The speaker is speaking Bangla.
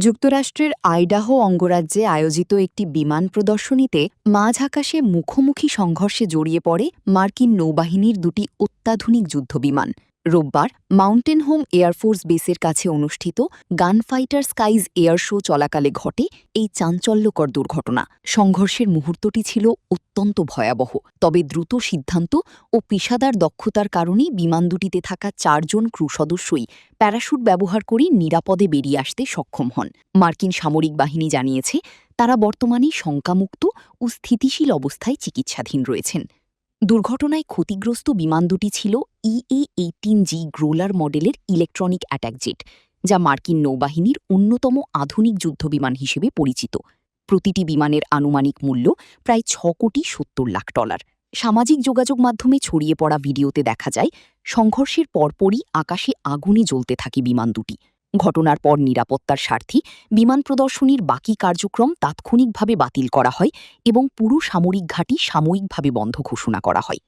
যুক্তরাষ্ট্রের আইডাহো অঙ্গরাজ্যে আয়োজিত একটি বিমান প্রদর্শনীতে মাঝ আকাশে মুখোমুখি সংঘর্ষে জড়িয়ে পড়ে মার্কিন নৌবাহিনীর দুটি অত্যাধুনিক যুদ্ধবিমান। রোববার মাউন্টেন হোম এয়ারফোর্স বেসের কাছে অনুষ্ঠিত গান ফাইটার স্কাইজ এয়ার শো চলাকালে ঘটে এই চাঞ্চল্যকর দুর্ঘটনা। সংঘর্ষের মুহূর্তটি ছিল অত্যন্ত ভয়াবহ, তবে দ্রুত সিদ্ধান্ত ও পেশাদার দক্ষতার কারণেই বিমান দুটিতে থাকা ৪ জন ক্রু সদস্যই প্যারাশুট ব্যবহার করে নিরাপদে বেরিয়ে আসতে সক্ষম হন। মার্কিন সামরিক বাহিনী জানিয়েছে তারা বর্তমানে শঙ্কামুক্ত ও স্থিতিশীল অবস্থায় চিকিৎসাধীন রয়েছেন। দুর্ঘটনায় ক্ষতিগ্রস্ত বিমান দুটি ছিল EA-18G গ্রোলার মডেলের ইলেকট্রনিক অ্যাটাক জেট, যা মার্কিন নৌবাহিনীর অন্যতম আধুনিক যুদ্ধবিমান হিসেবে পরিচিত। প্রতিটি বিমানের আনুমানিক মূল্য প্রায় $৬,৭০,০০,০০০। সামাজিক যোগাযোগ মাধ্যমে ছড়িয়ে পড়া ভিডিওতে দেখা যায় সংঘর্ষের পরপরই আকাশে আগুনে জ্বলতে থাকে বিমান দুটি। ঘটনার পর নিরাপত্তার স্বার্থে বিমান প্রদর্শনীর বাকি কার্যক্রম তাৎক্ষণিকভাবে বাতিল করা হয় এবং পুরো সামরিক ঘাঁটি সাময়িকভাবে বন্ধ ঘোষণা করা হয়।